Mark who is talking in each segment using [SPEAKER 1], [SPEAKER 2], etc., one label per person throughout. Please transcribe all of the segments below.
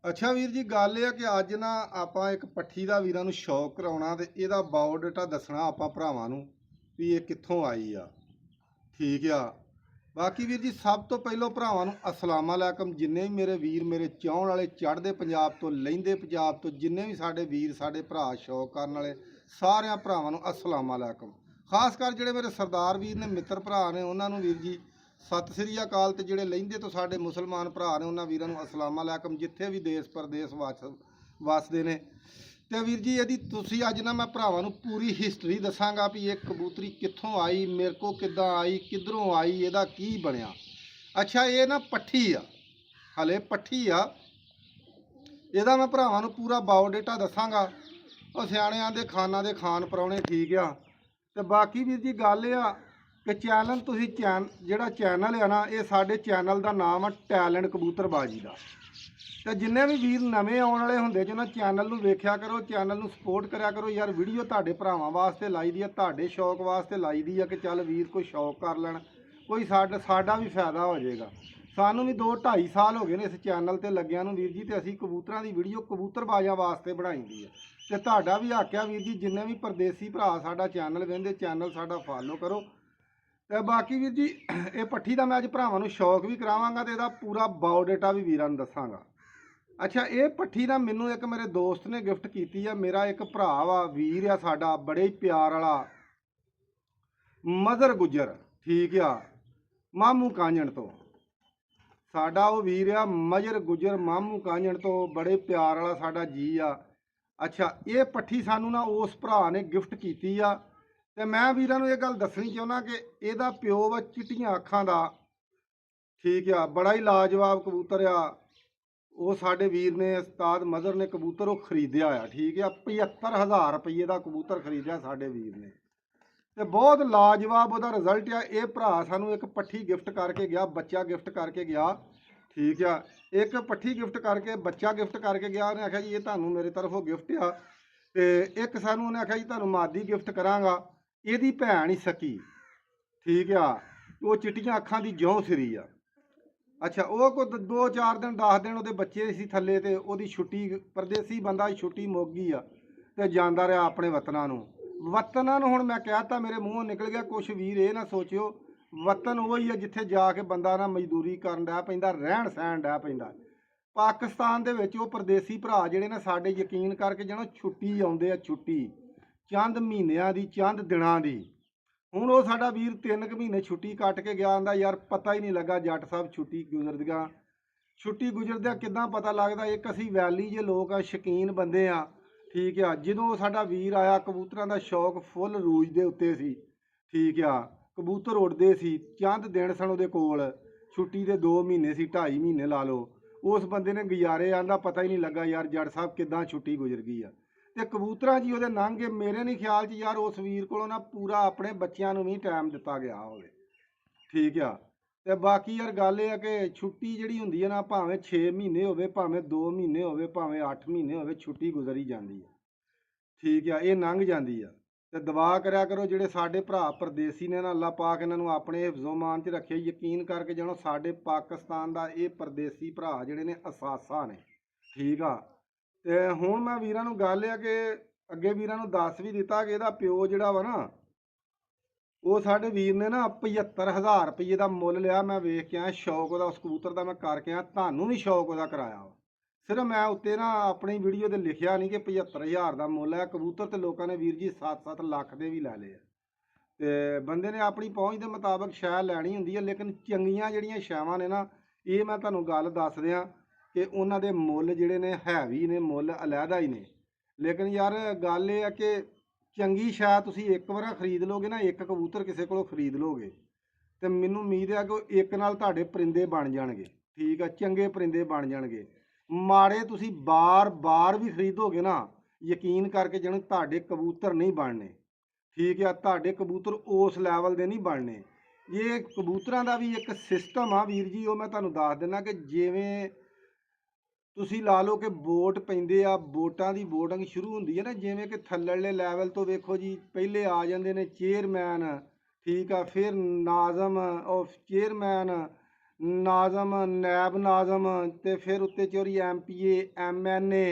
[SPEAKER 1] ਅੱਛਾ ਵੀਰ ਜੀ, ਗੱਲ ਇਹ ਆ ਕਿ ਅੱਜ ਨਾ ਆਪਾਂ ਇੱਕ ਪੱਠੀ ਦਾ ਵੀਰਾਂ ਨੂੰ ਸ਼ੌਕ ਕਰਾਉਣਾ ਤੇ ਇਹਦਾ ਬਾਇਓਡਾਟਾ ਦੱਸਣਾ ਆਪਾਂ ਭਰਾਵਾਂ ਨੂੰ ਵੀ ਇਹ ਕਿੱਥੋਂ ਆਈ ਆ। ਠੀਕ ਆ। ਬਾਕੀ ਵੀਰ ਜੀ, ਸਭ ਤੋਂ ਪਹਿਲਾਂ ਭਰਾਵਾਂ ਨੂੰ ਅਸਲਾਮ ਅਲੈਕਮ। ਜਿੰਨੇ ਵੀ ਮੇਰੇ ਵੀਰ, ਮੇਰੇ ਚਾਹਣ ਵਾਲੇ, ਚੜ੍ਹਦੇ ਪੰਜਾਬ ਤੋਂ, ਲਹਿੰਦੇ ਪੰਜਾਬ ਤੋਂ, ਜਿੰਨੇ ਵੀ ਸਾਡੇ ਵੀਰ, ਸਾਡੇ ਭਰਾ ਸ਼ੌਕ ਕਰਨ ਵਾਲੇ, ਸਾਰਿਆਂ ਭਰਾਵਾਂ ਨੂੰ ਅਸਲਾਮ ਅਲੈਕਮ। ਖਾਸ ਕਰ ਜਿਹੜੇ ਮੇਰੇ ਸਰਦਾਰ ਵੀਰ ਨੇ, ਮਿੱਤਰ ਭਰਾ ਨੇ, ਉਹਨਾਂ ਨੂੰ ਵੀਰ ਜੀ ਸਤਿ ਸ੍ਰੀ ਅਕਾਲ। ਤੇ ਜਿਹੜੇ ਲਹਿੰਦੇ ਤੋਂ ਸਾਡੇ ਮੁਸਲਮਾਨ ਭਰਾ ਨੇ, ਉਹਨਾਂ ਵੀਰਾਂ ਨੂੰ ਅਸਲਾਮ ਅਲੈਕਮ, ਜਿੱਥੇ ਵੀ ਦੇਸ਼ ਪਰਦੇਸ ਵਸਦੇ ਨੇ। ਤੇ ਵੀਰ ਜੀ, ਇਹਦੀ ਤੁਸੀਂ ਅੱਜ ਨਾ ਮੈਂ ਭਰਾਵਾਂ ਨੂੰ ਪੂਰੀ ਹਿਸਟਰੀ ਦੱਸਾਂਗਾ ਵੀ ਇਹ ਕਬੂਤਰੀ ਕਿੱਥੋਂ ਆਈ, ਮੇਰੇ ਕੋ ਕਿੱਦਾਂ ਆਈ, ਕਿੱਧਰੋਂ ਆਈ, ਇਹਦਾ ਕੀ ਬਣਿਆ। ਅੱਛਾ, ਇਹ ਨਾ ਪੱਠੀ ਆ, ਹਲੇ ਪੱਠੀ ਆ। ਇਹਦਾ ਮੈਂ ਭਰਾਵਾਂ ਨੂੰ ਪੂਰਾ ਬਾਇਓਡਾਟਾ ਦੱਸਾਂਗਾ। ਉਹ ਸਿਆਣਿਆਂ ਦੇ ਖਾਨਾਂ ਦੇ ਖਾਨ ਪਰਾਉਣੇ, ਠੀਕ ਆ। ਤੇ ਬਾਕੀ ਵੀਰ ਜੀ, ਗੱਲ ਇਹ ਆ ਕਿ ਚੈਨਲ ਤੁਸੀਂ ਜਿਹੜਾ ਚੈਨਲ ਆ ਨਾ, ਇਹ ਸਾਡੇ ਚੈਨਲ ਦਾ ਨਾਮ ਆ ਟੈਲੈਂਟ ਕਬੂਤਰਬਾਜੀ ਦਾ। ਤੇ ਜਿੰਨੇ ਵੀ ਵੀਰ ਨਵੇਂ ਆਉਣ ਵਾਲੇ ਹੁੰਦੇ ਜੋ ਨਾ, ਚੈਨਲ ਨੂੰ ਵੇਖਿਆ ਕਰੋ, ਚੈਨਲ ਨੂੰ ਸਪੋਰਟ ਕਰਿਆ ਕਰੋ ਯਾਰ। ਵੀਡੀਓ ਤੁਹਾਡੇ ਭਰਾਵਾਂ ਵਾਸਤੇ ਲਾਈ ਦੀ ਆ, ਤੁਹਾਡੇ ਸ਼ੌਕ ਵਾਸਤੇ ਲਾਈ ਦੀ ਆ ਕਿ ਚੱਲ ਵੀਰ ਕੋਈ ਸ਼ੌਕ ਕਰ ਲੈਣ, ਕੋਈ ਸਾਡਾ ਵੀ ਫਾਇਦਾ ਹੋ ਜਾਏਗਾ। ਸਾਨੂੰ ਵੀ 2-2.5 ਸਾਲ ਹੋ ਗਏ ਨੇ ਇਸ ਚੈਨਲ ਤੇ ਲੱਗਿਆਂ ਨੂੰ ਵੀਰ ਜੀ, ਤੇ ਅਸੀਂ ਕਬੂਤਰਾਂ ਦੀ ਵੀਡੀਓ ਕਬੂਤਰਬਾਜ਼ਾਂ ਵਾਸਤੇ ਬਣਾਈ ਦੀ ਆ। ਤੇ ਤੁਹਾਡਾ ਵੀ ਹੱਕ ਆ ਵੀਰ ਜੀ, ਜਿੰਨੇ ਵੀ ਪਰਦੇਸੀ ਭਰਾ ਸਾਡਾ ਚੈਨਲ ਵੇਖਦੇ, ਚੈਨਲ ਸਾਡਾ ਫਾਲੋ ਕਰੋ। ਤੇ ਬਾਕੀ ਵੀਰ ਜੀ, ਇਹ ਪੱਠੀ ਦਾ ਮੈਂ ਅੱਜ ਭਰਾਵਾਂ ਨੂੰ ਸ਼ੌਕ ਵੀ ਕਰਾਵਾਂਗਾ ਤੇ ਇਹਦਾ ਪੂਰਾ ਬਾਇਓਡਾਟਾ ਵੀ ਵੀਰਾਂ ਨੂੰ ਦੱਸਾਂਗਾ। ਅੱਛਾ, ਇਹ ਪੱਠੀ ਨਾ ਮੈਨੂੰ ਇੱਕ ਮੇਰੇ ਦੋਸਤ ਨੇ ਗਿਫਟ ਕੀਤੀ ਆ। ਮੇਰਾ ਇੱਕ ਭਰਾ ਵਾ, ਵੀਰ ਆ ਸਾਡਾ, ਬੜੇ ਹੀ ਪਿਆਰ ਵਾਲਾ, ਮਦਰ ਗੁੱਜਰ, ਠੀਕ ਆ, ਮਾਮੂ ਕਾਂਜਣ ਤੋਂ। ਸਾਡਾ ਉਹ ਵੀਰ ਆ ਮਜਰ ਗੁੱਜਰ, ਮਾਮੂ ਕਾਂਜਣ ਤੋਂ, ਬੜੇ ਪਿਆਰ ਵਾਲਾ ਸਾਡਾ ਜੀ ਆ। ਅੱਛਾ, ਇਹ ਪੱਠੀ ਸਾਨੂੰ ਨਾ ਉਸ ਭਰਾ ਨੇ ਗਿਫਟ ਕੀਤੀ ਆ। ਤੇ ਮੈਂ ਵੀਰਾਂ ਨੂੰ ਇਹ ਗੱਲ ਦੱਸਣੀ ਚਾਹੁੰਦਾ ਕਿ ਇਹਦਾ ਪਿਓ ਵਾ ਚਿੱਟੀਆਂ ਅੱਖਾਂ ਦਾ, ਠੀਕ ਆ, ਬੜਾ ਹੀ ਲਾਜਵਾਬ ਕਬੂਤਰ ਆ। ਉਹ ਸਾਡੇ ਵੀਰ ਨੇ, ਉਸਤਾਦ ਮਜ਼ਰ ਨੇ ਕਬੂਤਰ ਉਹ ਖਰੀਦਿਆ ਆ, ਠੀਕ ਆ। 75,000 ਰੁਪਏ ਦਾ ਕਬੂਤਰ ਖਰੀਦਿਆ ਸਾਡੇ ਵੀਰ ਨੇ, ਤੇ ਬਹੁਤ ਲਾਜਵਾਬ ਉਹਦਾ ਰਿਜ਼ਲਟ ਆ। ਇਹ ਭਰਾ ਸਾਨੂੰ ਇੱਕ ਪੱਠੀ ਗਿਫਟ ਕਰਕੇ ਗਿਆ, ਬੱਚਾ ਗਿਫਟ ਕਰਕੇ ਗਿਆ, ਠੀਕ ਆ। ਇੱਕ ਪੱਠੀ ਗਿਫਟ ਕਰਕੇ, ਬੱਚਾ ਗਿਫਟ ਕਰਕੇ ਗਿਆ। ਉਹਨੇ ਆਖਿਆ ਜੀ ਇਹ ਤੁਹਾਨੂੰ ਮੇਰੇ ਤਰਫੋਂ ਗਿਫਟ ਆ। ਤੇ ਇੱਕ ਸਾਨੂੰ ਉਹਨੇ ਆਖਿਆ ਜੀ ਤੁਹਾਨੂੰ ਮਾਦੀ ਗਿਫਟ ਕਰਾਂਗਾ। ਇਹਦੀ ਭੈਣ ਹੀ ਸਕੀ, ਠੀਕ ਆ, ਉਹ ਚਿੱਟੀਆਂ ਅੱਖਾਂ ਦੀ ਜਿਉਂ ਸਿਰੀ ਆ। ਅੱਛਾ, ਉਹ ਕੋਈ 2-4 ਦਿਨ 10 ਦਿਨ ਉਹਦੇ ਬੱਚੇ ਸੀ ਥੱਲੇ, ਤੇ ਉਹਦੀ ਛੁੱਟੀ, ਪਰਦੇਸੀ ਬੰਦਾ ਛੁੱਟੀ ਮੁੱਕ ਗਈ ਆ ਤੇ ਜਾਂਦਾ ਰਿਹਾ ਆਪਣੇ ਵਤਨਾਂ ਨੂੰ। ਹੁਣ ਮੈਂ ਕਹਿਤਾ, ਮੇਰੇ ਮੂੰਹੋਂ ਨਿਕਲ ਗਿਆ। ਕੁਛ ਵੀਰ ਇਹ ਨਾ ਸੋਚਿਓ, ਵਤਨ ਉਹ ਹੀ ਆ ਜਿੱਥੇ ਜਾ ਕੇ ਬੰਦਾ ਨਾ ਮਜ਼ਦੂਰੀ ਕਰਨ ਡਿਆ ਪੈਂਦਾ, ਰਹਿਣ ਸਹਿਣ ਡਿਆ ਪੈਂਦਾ। ਪਾਕਿਸਤਾਨ ਦੇ ਵਿੱਚ ਉਹ ਪਰਦੇਸੀ ਭਰਾ ਜਿਹੜੇ ਨੇ ਸਾਡੇ, ਯਕੀਨ ਕਰਕੇ ਜਿਹਨਾਂ ਛੁੱਟੀ ਆਉਂਦੇ ਆ, ਛੁੱਟੀ ਚੰਦ ਮਹੀਨਿਆਂ ਦੀ, ਚੰਦ ਦਿਨਾਂ ਦੀ। ਹੁਣ ਉਹ ਸਾਡਾ ਵੀਰ 3 ਕੁ ਮਹੀਨੇ ਛੁੱਟੀ ਕੱਟ ਕੇ ਗਿਆ, ਆਂਦਾ ਯਾਰ ਪਤਾ ਹੀ ਨਹੀਂ ਲੱਗਾ ਜੱਟ ਸਾਹਿਬ ਛੁੱਟੀ ਗੁਜ਼ਰਦਿਆਂ ਕਿੱਦਾਂ ਪਤਾ ਲੱਗਦਾ। ਇੱਕ ਅਸੀਂ ਵੈਲੀ ਜੇ ਲੋਕ ਆ, ਸ਼ੌਕੀਨ ਬੰਦੇ ਆ, ਠੀਕ ਆ। ਜਦੋਂ ਸਾਡਾ ਵੀਰ ਆਇਆ, ਕਬੂਤਰਾਂ ਦਾ ਸ਼ੌਕ ਫੁੱਲ ਰੂਜ ਦੇ ਉੱਤੇ ਸੀ, ਠੀਕ ਆ। ਕਬੂਤਰ ਉੱਡਦੇ ਸੀ, ਚੰਦ ਦਿਨ ਸਨ ਉਹਦੇ ਕੋਲ, ਛੁੱਟੀ ਦੇ 2 ਮਹੀਨੇ ਸੀ, 2.5 ਮਹੀਨੇ ਲਾ ਲਓ। ਉਸ ਬੰਦੇ ਨੇ ਗੁਜ਼ਾਰੇ, ਆਂਦਾ ਪਤਾ ਹੀ ਨਹੀਂ ਲੱਗਾ ਯਾਰ ਜੱਟ ਸਾਹਿਬ ਕਿੱਦਾਂ ਛੁੱਟੀ ਗੁਜ਼ਰ ਗਈ ਆ। ਤੇ ਕਬੂਤਰਾਂ ਜੀ ਉਹਦੇ ਲੰਘ ਗਏ। ਮੇਰੇ ਨਹੀਂ ਖਿਆਲ 'ਚ ਯਾਰ ਉਸ ਵੀਰ ਕੋਲੋਂ ਨਾ ਪੂਰਾ ਆਪਣੇ ਬੱਚਿਆਂ ਨੂੰ ਵੀ ਟਾਈਮ ਦਿੱਤਾ ਗਿਆ ਹੋਵੇ, ਠੀਕ ਆ। ਤੇ ਬਾਕੀ ਯਾਰ ਗੱਲ ਇਹ ਆ ਕਿ ਛੁੱਟੀ ਜਿਹੜੀ ਹੁੰਦੀ ਹੈ ਨਾ, ਭਾਵੇਂ 6 ਮਹੀਨੇ ਹੋਵੇ, ਭਾਵੇਂ 2 ਮਹੀਨੇ ਹੋਵੇ, ਭਾਵੇਂ 8 ਮਹੀਨੇ ਹੋਵੇ, ਛੁੱਟੀ ਗੁਜ਼ਰੀ ਜਾਂਦੀ ਆ, ਠੀਕ ਆ। ਇਹ ਲੰਘ ਜਾਂਦੀ ਆ। ਤੇ ਦੁਆ ਕਰਿਆ ਕਰੋ ਜਿਹੜੇ ਸਾਡੇ ਭਰਾ ਪਰਦੇਸੀ ਨੇ ਨਾ, ਅੱਲਾ ਪਾਕ ਇਹਨਾਂ ਨੂੰ ਆਪਣੇ ਹਿਫਜ਼ੋ-ਮਾਨ 'ਚ ਰੱਖੇ। ਯਕੀਨ ਕਰਕੇ ਜਾਣੋ, ਸਾਡੇ ਪਾਕਿਸਤਾਨ ਦਾ ਇਹ ਪਰਦੇਸੀ ਭਰਾ ਜਿਹੜੇ ਨੇ ਅਸਾਸਾਂ ਨੇ, ਠੀਕ ਆ। ਤੇ ਹੁਣ ਮੈਂ ਵੀਰਾਂ ਨੂੰ ਗੱਲ ਆ ਕਿ ਅੱਗੇ ਵੀਰਾਂ ਨੂੰ ਦੱਸ ਵੀ ਦਿੱਤਾ ਕਿ ਇਹਦਾ ਪਿਓ ਜਿਹੜਾ ਵਾ ਨਾ, ਉਹ ਸਾਡੇ ਵੀਰ ਨੇ ਨਾ 75,000 ਰੁਪਏ ਦਾ ਮੁੱਲ ਲਿਆ। ਮੈਂ ਵੇਖ ਕੇ ਆਇਆ, ਸ਼ੌਕ ਉਹਦਾ ਉਸ ਕਬੂਤਰ ਦਾ ਮੈਂ ਕਰਕੇ ਆਇਆ। ਤੁਹਾਨੂੰ ਵੀ ਸ਼ੌਕ ਉਹਦਾ ਕਰਾਇਆ ਵਾ। ਸਿਰਫ ਮੈਂ ਉੱਤੇ ਨਾ ਆਪਣੀ ਵੀਡੀਓ ਤੇ ਲਿਖਿਆ ਨਹੀਂ ਕਿ 75,000 ਦਾ ਮੁੱਲ ਹੈ ਕਬੂਤਰ, ਤੇ ਲੋਕਾਂ ਨੇ ਵੀਰ ਜੀ 7-7 ਲੱਖ ਦੇ ਵੀ ਲੈ ਲਏ ਆ। ਤੇ ਬੰਦੇ ਨੇ ਆਪਣੀ ਪਹੁੰਚ ਦੇ ਮੁਤਾਬਕ ਸ਼ੈ ਲੈਣੀ ਹੁੰਦੀ ਹੈ, ਲੇਕਿਨ ਚੰਗੀਆਂ ਜਿਹੜੀਆਂ ਸ਼ੈਵਾਂ ਨੇ ਨਾ, ਇਹ ਮੈਂ ਤੁਹਾਨੂੰ ਗੱਲ ਦੱਸ ਦਿਆਂ ਕਿ ਉਹਨਾਂ ਦੇ ਮੁੱਲ ਜਿਹੜੇ ਨੇ ਹੈਵੀ ਨੇ, ਮੁੱਲ ਅਲੱਗਾ ਹੀ ਨੇ। ਲੇਕਿਨ ਯਾਰ ਗੱਲ ਇਹ ਆ ਕਿ ਚੰਗੀ ਸ਼ੈ ਤੁਸੀਂ ਇੱਕ ਵਾਰ ਖਰੀਦ ਲੋਗੇ ਨਾ, ਇੱਕ ਕਬੂਤਰ ਕਿਸੇ ਕੋਲੋਂ ਖਰੀਦ ਲੋਗੇ, ਤੇ ਮੈਨੂੰ ਉਮੀਦ ਹੈ ਕਿ ਉਹ ਇੱਕ ਨਾਲ ਤੁਹਾਡੇ ਪਰਿੰਦੇ ਬਣ ਜਾਣਗੇ, ਠੀਕ ਆ, ਚੰਗੇ ਪਰਿੰਦੇ ਬਣ ਜਾਣਗੇ। ਮਾੜੇ ਤੁਸੀਂ ਬਾਰ-ਬਾਰ ਵੀ ਖਰੀਦੋਗੇ ਨਾ, ਯਕੀਨ ਕਰਕੇ ਜਿਹਨੂੰ ਤੁਹਾਡੇ ਕਬੂਤਰ ਨਹੀਂ ਬਣਨੇ, ਠੀਕ ਆ। ਤੁਹਾਡੇ ਕਬੂਤਰ ਉਸ ਲੈਵਲ ਦੇ ਨਹੀਂ ਬਣਨੇ। ਇਹ ਕਬੂਤਰਾਂ ਦਾ ਵੀ ਇੱਕ ਸਿਸਟਮ ਆ ਵੀਰ ਜੀ, ਉਹ ਮੈਂ ਤੁਹਾਨੂੰ ਦੱਸ ਦਿੰਦਾ ਕਿ ਜਿਵੇਂ ਤੁਸੀਂ ਲਾ ਲਓ ਕਿ ਵੋਟ ਪੈਂਦੇ ਆ, ਵੋਟਾਂ ਦੀ ਵੋਟਿੰਗ ਸ਼ੁਰੂ ਹੁੰਦੀ ਹੈ ਨਾ, ਜਿਵੇਂ ਕਿ ਥੱਲੜੇ ਲੈਵਲ ਤੋਂ ਵੇਖੋ ਜੀ, ਪਹਿਲੇ ਆ ਜਾਂਦੇ ਨੇ ਚੇਅਰਮੈਨ, ਠੀਕ ਆ, ਫਿਰ ਨਾਜ਼ਮ, ਉਹ ਚੇਅਰਮੈਨ, ਨਾਜ਼ਮ, ਨੈਬ ਨਾਜ਼ਮ, ਤੇ ਫਿਰ ਉੱਤੇ ਚੋਰੀ MPA MNA,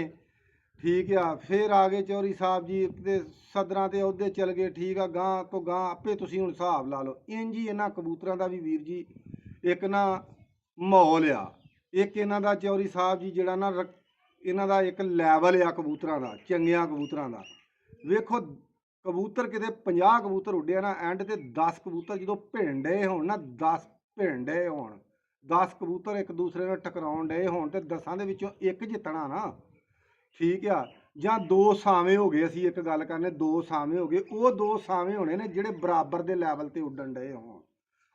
[SPEAKER 1] ਠੀਕ ਆ। ਫਿਰ ਆ ਗਏ ਚੌਧਰੀ ਸਾਹਿਬ ਜੀ ਤੇ ਸਦਰਾਂ ਤੇ ਅਹੁਦੇ ਚਲ ਗਏ, ਠੀਕ ਆ। ਗਾਂ ਤੋਂ ਗਾਂ ਆਪੇ ਤੁਸੀਂ ਹੁਣ ਹਿਸਾਬ ਲਾ ਲਓ। ਇੰਝ ਹੀ ਇਹਨਾਂ ਕਬੂਤਰਾਂ ਦਾ ਵੀ ਵੀਰ ਜੀ ਇੱਕ ਨਾ ਮਾਹੌਲ ਆ, ਇੱਕ ਇਹਨਾਂ ਦਾ ਚੌਧਰੀ ਸਾਹਿਬ ਜੀ ਜਿਹੜਾ ਨਾ ਇਹਨਾਂ ਦਾ ਇੱਕ ਲੈਵਲ ਆ ਕਬੂਤਰਾਂ ਦਾ, ਚੰਗਿਆਂ ਕਬੂਤਰਾਂ ਦਾ। ਵੇਖੋ ਕਬੂਤਰ ਕਿਤੇ 50 ਕਬੂਤਰ ਉੱਡਿਆ ਨਾ, ਐਂਡ ਤੇ 10 ਕਬੂਤਰ ਜਦੋਂ ਭਿੰਨ ਡਏ ਹੋਣ ਨਾ, 10 ਭਿੰਨ ਡਏ ਹੋਣ, 10 ਕਬੂਤਰ ਇੱਕ ਦੂਸਰੇ ਨਾਲ ਟਕਰਾਉਣ ਡਏ ਹੋਣ ਤੇ 10 ਦੇ ਵਿੱਚੋਂ ਇੱਕ ਜਿੱਤਣਾ ਨਾ, ਠੀਕ ਆ। ਜਾਂ 2 ਸਾਵੇਂ ਹੋ ਗਏ, ਅਸੀਂ ਇੱਕ ਗੱਲ ਕਰਨੇ 2 ਸਾਵੇਂ ਹੋ ਗਏ, ਉਹ 2 ਸਾਵੇਂ ਹੋਣੇ ਨੇ ਜਿਹੜੇ ਬਰਾਬਰ ਦੇ ਲੈਵਲ ਤੇ ਉੱਡਣ ਡਏ ਹੋਣ।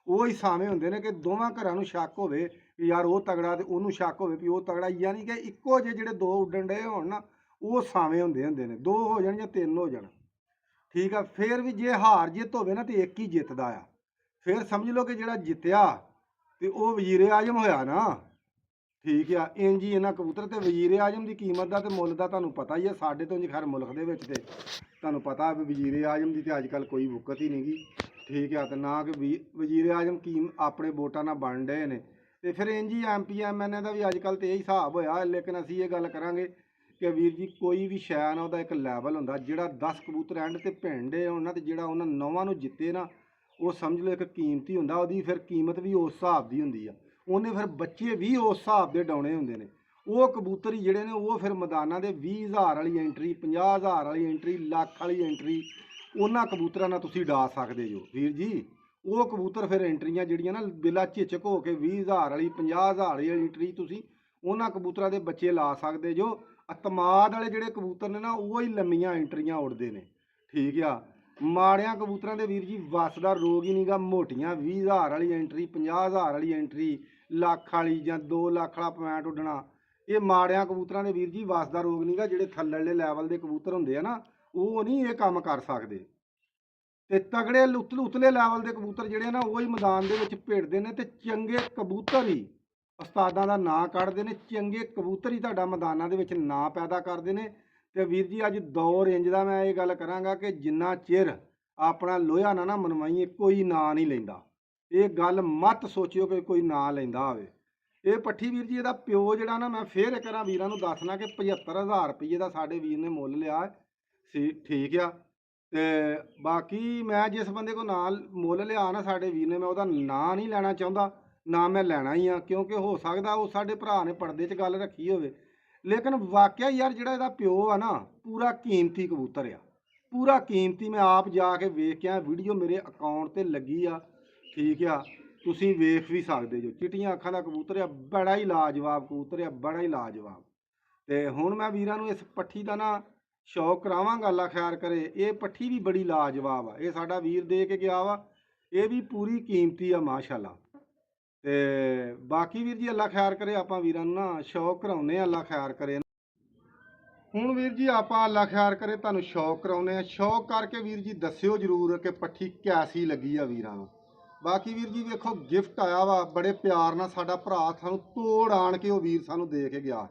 [SPEAKER 1] ਉਹ ਹੀ ਸਾਵੇਂ ਹੁੰਦੇ ਨੇ ਕਿ ਦੋਵਾਂ ਘਰਾਂ ਨੂੰ ਸ਼ੱਕ ਹੋਵੇ ਕਿ ਯਾਰ ਉਹ ਤਗੜਾ ਤੇ ਉਹਨੂੰ ਸ਼ੱਕ ਹੋਵੇ ਵੀ ਉਹ ਤਗੜਾ, ਯਾਨੀ ਕਿ ਇੱਕੋ ਜਿਹੇ ਜਿਹੜੇ 2 ਉੱਡਣ ਡਏ ਹੋਣ ਨਾ, ਉਹ ਸਾਵੇਂ ਹੁੰਦੇ ਨੇ। 2 ਹੋ ਜਾਣ ਜਾਂ 3 ਹੋ ਜਾਣ, ਠੀਕ ਆ। ਫਿਰ ਵੀ ਜੇ ਹਾਰ ਜਿੱਤ ਹੋਵੇ ਨਾ ਤੇ ਇੱਕ ਹੀ ਜਿੱਤਦਾ ਆ। ਫਿਰ ਸਮਝ ਲਓ ਕਿ ਜਿਹੜਾ ਜਿੱਤਿਆ ਤੇ ਉਹ ਵਜ਼ੀਰੇ ਆਜ਼ਮ ਹੋਇਆ ਨਾ, ਠੀਕ ਆ। ਇੰਝ ਹੀ ਇਹਨਾਂ ਕਬੂਤਰ ਤੇ ਵਜ਼ੀਰੇ ਆਜ਼ਮ ਦੀ ਕੀਮਤ ਦਾ ਤੇ ਮੁੱਲ ਦਾ ਤੁਹਾਨੂੰ ਪਤਾ ਹੀ ਆ। ਸਾਡੇ ਤੋਂ ਜੀ ਖੈਰ ਮੁਲਕ ਦੇ ਵਿੱਚ ਤੇ ਤੁਹਾਨੂੰ ਪਤਾ ਵੀ ਵਜ਼ੀਰੇ ਆਜ਼ਮ ਦੀ ਤੇ ਅੱਜ ਕੱਲ੍ਹ ਕੋਈ ਵੁਕਤ ਹੀ ਨਹੀਂ ਗੀ, ਠੀਕ ਆ। ਤੇ ਨਾ ਕਿ ਵਜ਼ੀਰੇ ਆਜ਼ਮ ਆਪਣੇ ਵੋਟਾਂ ਨਾਲ ਬਣ ਡਏ ਨੇ। ਤੇ ਫਿਰ ਇੰਝ ਹੀ MP MNA ਦਾ ਵੀ ਅੱਜ ਕੱਲ੍ਹ ਤੇ ਇਹ ਹਿਸਾਬ ਹੋਇਆ। ਲੇਕਿਨ ਅਸੀਂ ਇਹ ਗੱਲ ਕਰਾਂਗੇ ਕਿ ਵੀਰ ਜੀ ਕੋਈ ਵੀ ਸ਼ੈ ਨਾ ਉਹਦਾ ਇੱਕ ਲੈਵਲ ਹੁੰਦਾ। ਜਿਹੜਾ 10 ਕਬੂਤਰ ਐਂਡ ਤੇ ਭਿੰਡੇ ਉਹਨਾਂ ਤੇ ਜਿਹੜਾ ਉਹਨਾਂ 9 ਨੂੰ ਜਿੱਤੇ ਨਾ, ਉਹ ਸਮਝ ਲਓ ਇੱਕ ਕੀਮਤੀ ਹੁੰਦਾ। ਉਹਦੀ ਫਿਰ ਕੀਮਤ ਵੀ ਉਸ ਹਿਸਾਬ ਦੀ ਹੁੰਦੀ ਆ। ਉਹਨੇ ਫਿਰ ਬੱਚੇ ਵੀ ਉਸ ਹਿਸਾਬ ਦੇ ਡਾਉਣੇ ਹੁੰਦੇ ਨੇ। ਉਹ ਕਬੂਤਰ ਹੀ ਜਿਹੜੇ ਨੇ ਉਹ ਫਿਰ ਮੈਦਾਨਾਂ ਦੇ 20,000 ਵਾਲੀ ਐਂਟਰੀ, 50,000 ਵਾਲੀ ਐਂਟਰੀ, ਲੱਖ ਵਾਲੀ ਐਂਟਰੀ, ਉਹਨਾਂ ਕਬੂਤਰਾਂ ਨਾਲ ਤੁਸੀਂ ਡਾ ਸਕਦੇ ਜੋ ਵੀਰ ਜੀ। ਉਹ ਕਬੂਤਰ ਫਿਰ ਐਂਟਰੀਆਂ ਜਿਹੜੀਆਂ ਨਾ ਬਿਲਾ ਝਿਜਕ ਹੋ ਕੇ 20,000 ਵਾਲੀ, 50,000 ਵਾਲੀ ਐਂਟਰੀ ਤੁਸੀਂ ਉਹਨਾਂ ਕਬੂਤਰਾਂ ਦੇ ਬੱਚੇ ਲਾ ਸਕਦੇ ਜੋ। ਅਤਮਾਦ ਵਾਲੇ ਜਿਹੜੇ ਕਬੂਤਰ ਨੇ ਨਾ, ਉਹ ਹੀ ਲੰਮੀਆਂ ਐਂਟਰੀਆਂ ਉੱਡਦੇ ਨੇ, ਠੀਕ ਆ। ਮਾੜਿਆਂ ਕਬੂਤਰਾਂ ਦੇ ਵੀਰ ਜੀ ਵੱਸ ਦਾ ਰੋਗ ਹੀ ਨਹੀਂਗਾ। ਮੋਟੀਆਂ 20,000 ਵਾਲੀ ਐਂਟਰੀ, 50,000 ਵਾਲੀ ਐਂਟਰੀ, ਲੱਖ ਵਾਲੀ ਜਾਂ 2 ਲੱਖ ਵਾਲਾ ਪੁਆਇੰਟ ਉੱਡਣਾ, ਇਹ ਮਾੜਿਆਂ ਕਬੂਤਰਾਂ ਦੇ ਵੀਰ ਜੀ ਵੱਸ ਦਾ ਰੋਗ ਨਹੀਂਗਾ। ਜਿਹੜੇ ਥੱਲੜੇ ਲੈਵਲ ਦੇ ਕਬੂਤਰ ਹੁੰਦੇ ਆ ਨਾ, ਉਹ ਨਹੀਂ ਇਹ ਕੰਮ ਕਰ ਸਕਦੇ। ਤੇ ਤਗੜੇ ਉਤਲੇ ਲੈਵਲ ਦੇ ਕਬੂਤਰ ਜਿਹੜੇ ਨਾ, ਉਹ ਹੀ ਮੈਦਾਨ ਦੇ ਵਿੱਚ ਭਿੜਦੇ ਨੇ। ਤੇ ਚੰਗੇ ਕਬੂਤਰ ਹੀ ਉਸਤਾਦਾਂ ਦਾ ਨਾਂ ਕੱਢਦੇ ਨੇ, ਚੰਗੇ ਕਬੂਤਰ ਹੀ ਤੁਹਾਡਾ ਮੈਦਾਨਾਂ ਦੇ ਵਿੱਚ ਨਾਂ ਪੈਦਾ ਕਰਦੇ ਨੇ। ਤੇ ਵੀਰ ਜੀ ਅੱਜ ਦੌਰ ਇੰਜ ਦਾ, ਮੈਂ ਇਹ ਗੱਲ ਕਰਾਂਗਾ ਕਿ ਜਿੰਨਾ ਚਿਰ ਆਪਣਾ ਲੋਹਾ ਨਾ ਮਨਵਾਈਏ, ਕੋਈ ਨਾਂ ਨਹੀਂ ਲੈਂਦਾ। ਇਹ ਗੱਲ ਮਤ ਸੋਚਿਓ ਕਿ ਕੋਈ ਨਾਂ ਲੈਂਦਾ ਹੋਵੇ। ਇਹ ਪੱਠੀ ਵੀਰ ਜੀ ਇਹਦਾ ਪਿਓ ਜਿਹੜਾ ਨਾ, ਮੈਂ ਫੇਰ ਇੱਕ ਵਾਰ ਵੀਰਾਂ ਨੂੰ ਦੱਸਣਾ ਕਿ 75,000 ਰੁਪਏ ਦਾ ਸਾਡੇ ਵੀਰ ਨੇ ਮੁੱਲ ਲਿਆ ਸੀ, ਠੀਕ ਆ। ਤੇ ਬਾਕੀ ਮੈਂ ਜਿਸ ਬੰਦੇ ਕੋ ਨਾਂ ਮੁੱਲ ਲਿਆ ਨਾ ਸਾਡੇ ਵੀਰ ਨੇ, ਮੈਂ ਉਹਦਾ ਨਾਂ ਨਹੀਂ ਲੈਣਾ ਚਾਹੁੰਦਾ, ਨਾ ਮੈਂ ਲੈਣਾ ਹੀ ਆ। ਕਿਉਂਕਿ ਹੋ ਸਕਦਾ ਉਹ ਸਾਡੇ ਭਰਾ ਨੇ ਪਰਦੇ 'ਚ ਗੱਲ ਰੱਖੀ ਹੋਵੇ। ਲੇਕਿਨ ਵਾਕਿਆ ਯਾਰ ਜਿਹੜਾ ਇਹਦਾ ਪਿਓ ਆ ਨਾ, ਪੂਰਾ ਕੀਮਤੀ ਕਬੂਤਰ ਆ, ਪੂਰਾ ਕੀਮਤੀ। ਮੈਂ ਆਪ ਜਾ ਕੇ ਵੇਖ ਕੇ ਆਇਆ, ਵੀਡੀਓ ਮੇਰੇ ਅਕਾਊਂਟ ਤੇ ਲੱਗੀ ਆ, ਠੀਕ ਆ। ਤੁਸੀਂ ਵੇਖ ਵੀ ਸਕਦੇ ਜੋ। ਚਿੱਟੀਆਂ ਅੱਖਾਂ ਦਾ ਕਬੂਤਰ ਆ, ਬੜਾ ਹੀ ਲਾਜਵਾਬ ਕਬੂਤਰ ਆ, ਬੜਾ ਹੀ ਲਾਜਵਾਬ। ਤੇ ਹੁਣ ਮੈਂ ਵੀਰਾਂ ਨੂੰ ਇਸ ਪੱਠੀ ਦਾ ਨਾ ਸ਼ੌਕ ਕਰਾਵਾਂਗਾ, ਅੱਲਾ ਖੈਰ ਕਰੇ। ਇਹ ਪੱਠੀ ਵੀ ਬੜੀ ਲਾਜਵਾਬ ਆ। ਇਹ ਸਾਡਾ ਵੀਰ ਦੇ ਕੇ ਗਿਆ ਵਾ, ਇਹ ਵੀ ਪੂਰੀ ਕੀਮਤੀ ਆ ਮਾਸ਼ਾਅੱਲਾ। ਤੇ ਬਾਕੀ ਵੀਰ ਜੀ ਅੱਲਾ ਖੈਰ ਕਰੇ। ਆਪਾਂ ਵੀਰਾਂ ਨੂੰ ਨਾ ਸ਼ੌਕ ਕਰਾਉਂਦੇ ਆ, ਅੱਲਾ ਖੈਰ ਕਰੇ। ਹੁਣ ਵੀਰ ਜੀ ਆਪਾਂ ਅੱਲਾ ਖੈਰ ਕਰੇ ਤੁਹਾਨੂੰ ਸ਼ੌਕ ਕਰਾਉਂਦੇ ਆ। ਸ਼ੌਕ ਕਰਕੇ ਵੀਰ ਜੀ ਦੱਸਿਓ ਜ਼ਰੂਰ ਕਿ ਪੱਠੀ ਕੈਸੀ ਲੱਗੀ ਆ ਵੀਰਾਂ ਨੂੰ। ਬਾਕੀ ਵੀਰ ਜੀ ਵੇਖੋ ਗਿਫਟ ਆਇਆ ਵਾ ਬੜੇ ਪਿਆਰ ਨਾਲ, ਸਾਡਾ ਭਰਾ ਸਾਨੂੰ ਤੋੜ ਆਣ ਕੇ ਉਹ ਵੀਰ ਸਾਨੂੰ ਦੇ ਕੇ ਗਿਆ,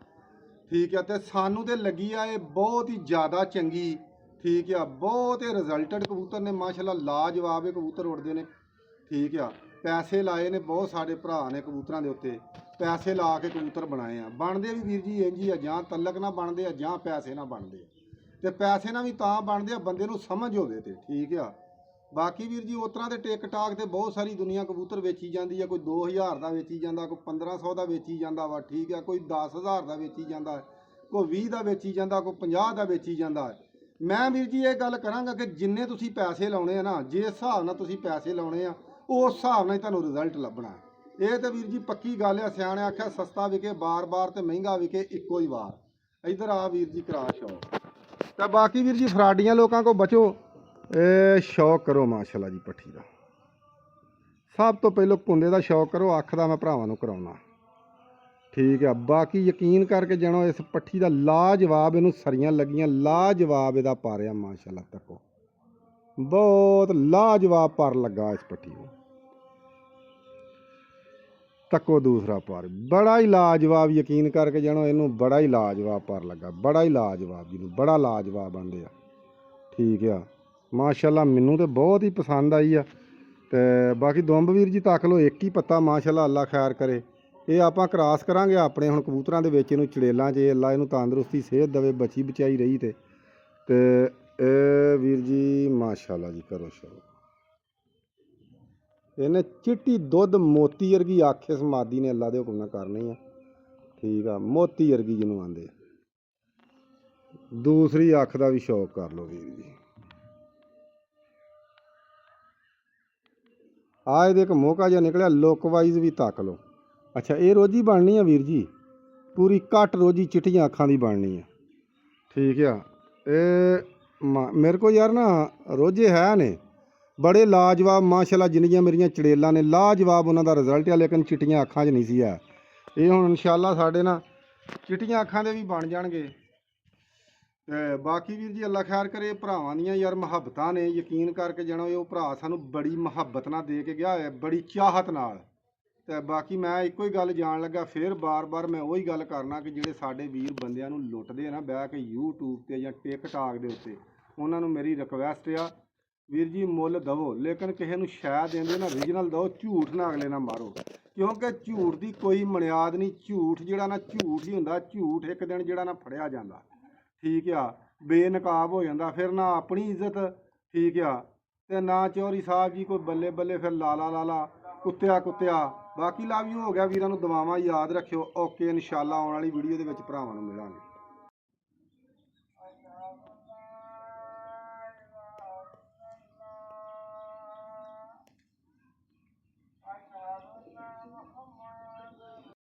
[SPEAKER 1] ਠੀਕ ਆ। ਤੇ ਸਾਨੂੰ ਤੇ ਲੱਗੀ ਆ ਇਹ ਬਹੁਤ ਹੀ ਜ਼ਿਆਦਾ ਚੰਗੀ, ਠੀਕ ਆ। ਬਹੁਤ ਹੀ ਰਿਜ਼ਲਟਡ ਕਬੂਤਰ ਨੇ ਮਾਸ਼ਾਅੱਲਾ, ਲਾਜਵਾਬ ਇਹ ਕਬੂਤਰ ਉੱਡਦੇ ਨੇ, ਠੀਕ ਆ। ਪੈਸੇ ਲਾਏ ਨੇ ਬਹੁਤ ਸਾਡੇ ਭਰਾ ਨੇ ਕਬੂਤਰਾਂ ਦੇ ਉੱਤੇ, ਪੈਸੇ ਲਾ ਕੇ ਕਬੂਤਰ ਬਣਾਏ ਆ। ਬਣਦੇ ਵੀ ਵੀਰ ਜੀ ਇੰਝ ਹੀ ਆ, ਜਾਂ ਤਲਕ ਨਾਲ ਬਣਦੇ ਆ ਜਾਂ ਪੈਸੇ ਨਾਲ ਬਣਦੇ ਆ। ਤੇ ਪੈਸੇ ਨਾਲ ਵੀ ਤਾਂ ਬਣਦੇ ਆ ਬੰਦੇ ਨੂੰ ਸਮਝ ਹੋਵੇ ਤੇ, ਠੀਕ ਆ। ਬਾਕੀ ਵੀਰ ਜੀ ਉਸ ਤਰ੍ਹਾਂ ਦੇ ਟਿਕ ਟਾਕ ਤੇ ਬਹੁਤ ਸਾਰੀ ਦੁਨੀਆ ਕਬੂਤਰ ਵੇਚੀ ਜਾਂਦੀ ਆ। ਕੋਈ 2,000 ਦਾ ਵੇਚੀ ਜਾਂਦਾ, ਕੋਈ 1,500 ਦਾ ਵੇਚੀ ਜਾਂਦਾ ਵਾ, ਠੀਕ ਆ। ਕੋਈ 10,000 ਦਾ ਵੇਚੀ ਜਾਂਦਾ, ਕੋਈ 20 ਦਾ ਵੇਚੀ ਜਾਂਦਾ, ਕੋਈ 50 ਦਾ ਵੇਚੀ ਜਾਂਦਾ। ਮੈਂ ਵੀਰ ਜੀ ਇਹ ਗੱਲ ਕਰਾਂਗਾ ਕਿ ਜਿੰਨੇ ਤੁਸੀਂ ਪੈਸੇ ਲਾਉਣੇ ਆ ਨਾ, ਜਿਸ ਹਿਸਾਬ ਨਾਲ ਤੁਸੀਂ ਪੈਸੇ ਲਾਉਣੇ ਆ, ਉਸ ਹਿਸਾਬ ਨਾਲ ਹੀ ਤੁਹਾਨੂੰ ਰਿਜ਼ਲਟ ਲੱਭਣਾ। ਇਹ ਤਾਂ ਵੀਰ ਜੀ ਪੱਕੀ ਗੱਲ ਆ। ਸਿਆਣੇ ਆਖਿਆ ਸਸਤਾ ਵਿਕੇ ਬਾਰ-ਬਾਰ ਤੇ ਮਹਿੰਗਾ ਵਿਕੇ ਇੱਕੋ ਹੀ ਵਾਰ। ਇੱਧਰ ਆ ਵੀਰ ਜੀ ਕਰਾ ਸ਼ੌਕ। ਤੇ ਬਾਕੀ ਵੀਰ ਜੀ ਫਰਾਡੀਆਂ ਲੋਕਾਂ ਕੋ ਬਚੋ, ਇਹ ਸ਼ੌਕ ਕਰੋ ਮਾਸ਼ਾਅੱਲਾ ਜੀ ਪੱਠੀ ਦਾ। ਸਭ ਤੋਂ ਪਹਿਲਾਂ ਕੁੰਦੇ ਦਾ ਸ਼ੌਕ ਕਰੋ, ਅੱਖ ਦਾ ਮੈਂ ਭਰਾਵਾਂ ਨੂੰ ਕਰਾਉਣਾ, ਠੀਕ ਆ। ਬਾਕੀ ਯਕੀਨ ਕਰਕੇ ਜਾਣੋ ਇਸ ਪੱਠੀ ਦਾ ਲਾਜਵਾਬ, ਇਹਨੂੰ ਸਰੀਆਂ ਲੱਗੀਆਂ, ਲਾਜਵਾਬ ਇਹਦਾ ਪਾਰਿਆ ਮਾਸ਼ਾਅੱਲਾ। ਤੱਕੋ ਬਹੁਤ ਲਾਜਵਾਬ ਪਰ ਲੱਗਾ ਇਸ ਪੱਠੀ ਨੂੰ। ਤੱਕੋ ਦੂਸਰਾ ਪਰ ਬੜਾ ਹੀ ਲਾਜਵਾਬ, ਯਕੀਨ ਕਰਕੇ ਜਾਣੋ ਇਹਨੂੰ ਬੜਾ ਹੀ ਲਾਜਵਾਬ ਪਰ ਲੱਗਾ, ਬੜਾ ਹੀ ਲਾਜਵਾਬ, ਜਿਹਨੂੰ ਬੜਾ ਲਾਜਵਾਬ ਆਂਦੇ ਆ, ਠੀਕ ਆ। ਮਾਸ਼ਾਅੱਲਾ ਮੈਨੂੰ ਤਾਂ ਬਹੁਤ ਹੀ ਪਸੰਦ ਆਈ ਆ। ਤੇ ਬਾਕੀ ਦੁੰਬ ਵੀਰ ਜੀ ਤੱਕ ਲੋ ਇੱਕ ਹੀ ਪੱਤਾ ਮਾਸ਼ਾਅੱਲਾ ਅੱਲਾ ਖੈਰ ਕਰੇ। ਇਹ ਆਪਾਂ ਕ੍ਰਾਸ ਕਰਾਂਗੇ ਆਪਣੇ ਹੁਣ ਕਬੂਤਰਾਂ ਦੇ ਵਿੱਚ ਇਹਨੂੰ ਚੜੇਲਾਂ 'ਚ ਅੱਲਾ ਇਹਨੂੰ ਤੰਦਰੁਸਤੀ ਸਿਹਤ ਦੇਵੇ ਬਚੀ ਬਚਾਈ ਰਹੀ ਤੇ ਇਹ ਵੀਰ ਜੀ ਮਾਸ਼ਾਅੱਲਾ ਜੀ ਕਰੋ ਸ਼ੁਰੂ। ਇਹਨੇ ਚਿੱਟੀ ਦੁੱਧ ਮੋਤੀ ਵਰਗੀ ਅੱਖ ਇਸ ਮਾਦੀ ਨੇ ਅੱਲਾ ਦੇ ਹੁਕਮ ਨਾਲ ਕਰਨੀ ਆ। ਠੀਕ ਆ ਮੋਤੀ ਵਰਗੀ ਜਿਹਨੂੰ ਆਂਦੇ। ਦੂਸਰੀ ਅੱਖ ਦਾ ਵੀ ਸ਼ੌਕ ਕਰ ਲਓ ਵੀਰ ਜੀ। ਆ ਇਹਦੇ ਇੱਕ ਮੋਕਾ ਜਿਹਾ ਨਿਕਲਿਆ ਲੁੱਕ ਵਾਈਜ਼ ਵੀ ਤੱਕ ਲਓ। ਅੱਛਾ ਇਹ ਰੋਜੀ ਬਣਨੀ ਆ ਵੀਰ ਜੀ ਪੂਰੀ ਘੱਟ ਰੋਜੀ ਚਿੱਟੀਆਂ ਅੱਖਾਂ ਦੀ ਬਣਨੀ ਆ। ਠੀਕ ਆ ਇਹ ਮੇਰੇ ਕੋਲ ਯਾਰ ਨਾ ਰੋਜੇ ਹੈ ਨੇ ਬੜੇ ਲਾਜਵਾਬ ਮਾਸ਼ਾਅੱਲਾ ਜਿੰਨੀਆਂ ਮੇਰੀਆਂ ਚੜੇਲਾਂ ਨੇ ਲਾਜਵਾਬ ਉਹਨਾਂ ਦਾ ਰਿਜ਼ਲਟ ਆ ਲੇਕਿਨ ਚਿੱਟੀਆਂ ਅੱਖਾਂ 'ਚ ਨਹੀਂ ਸੀ ਆ। ਇਹ ਹੁਣ ਇਨਸ਼ਾਅੱਲਾ ਸਾਡੇ ਨਾ ਚਿੱਟੀਆਂ ਅੱਖਾਂ ਦੇ ਵੀ ਬਣ ਜਾਣਗੇ। ਤੇ ਬਾਕੀ ਵੀਰ ਜੀ ਅੱਲਾ ਖੈਰ ਕਰੇ ਭਰਾਵਾਂ ਦੀਆਂ ਯਾਰ ਮੁਹੱਬਤਾਂ ਨੇ ਯਕੀਨ ਕਰਕੇ ਜਾਣਾ ਉਹ ਭਰਾ ਸਾਨੂੰ ਬੜੀ ਮੁਹੱਬਤ ਨਾਲ ਦੇ ਕੇ ਗਿਆ ਹੈ ਬੜੀ ਚਾਹਤ ਨਾਲ। ਤੇ ਬਾਕੀ ਮੈਂ ਇੱਕੋ ਹੀ ਗੱਲ ਜਾਣ ਲੱਗਾ ਫਿਰ ਬਾਰ-ਬਾਰ ਮੈਂ ਉਹੀ ਗੱਲ ਕਰਨਾ ਕਿ ਜਿਹੜੇ ਸਾਡੇ ਵੀਰ ਬੰਦਿਆਂ ਨੂੰ ਲੁੱਟਦੇ ਆ ਨਾ ਬਹਿ ਕੇ YouTube ਤੇ ਜਾਂ TikTok ਦੇ ਉੱਤੇ ਉਹਨਾਂ ਨੂੰ ਮੇਰੀ ਰਿਕਵੈਸਟ ਆ ਵੀਰ ਜੀ ਮੁੱਲ ਦਵੋ ਲੇਕਿਨ ਕਿਸੇ ਨੂੰ ਸ਼ੈ ਦਿੰਦੇ ਨਾ ਰੀਜਨਲ ਦਿਓ ਝੂਠ ਨਾ ਅਗਲੇ ਨਾਲ ਮਾਰੋ ਕਿਉਂਕਿ ਝੂਠ ਦੀ ਕੋਈ ਬੁਨਿਆਦ ਨਹੀਂ। ਝੂਠ ਜਿਹੜਾ ਨਾ ਝੂਠ ਹੀ ਹੁੰਦਾ। ਝੂਠ ਇੱਕ ਦਿਨ ਜਿਹੜਾ ਨਾ ਫੜਿਆ ਜਾਂਦਾ ਠੀਕ ਆ ਬੇਨਕਾਬ ਹੋ ਜਾਂਦਾ ਫਿਰ ਨਾ ਆਪਣੀ ਇੱਜ਼ਤ ਠੀਕ ਆ ਤੇ ਨਾ ਚੌਧਰੀ ਸਾਹਿਬ ਜੀ ਕੋਈ ਬੱਲੇ ਬੱਲੇ ਫਿਰ ਲਾਲਾ ਕੁੱਤਿਆ। ਬਾਕੀ ਲਵ ਯੂ ਹੋ ਗਿਆ ਵੀਰਾਂ ਨੂੰ ਦੁਆਵਾਂ ਯਾਦ ਰੱਖਿਓ। ਓਕੇ ਇਨਸ਼ਾਅੱਲਾ ਆਉਣ ਵਾਲੀ ਵੀਡੀਓ ਦੇ ਵਿੱਚ ਭਰਾਵਾਂ ਨੂੰ ਮਿਲਾਂਗੇ।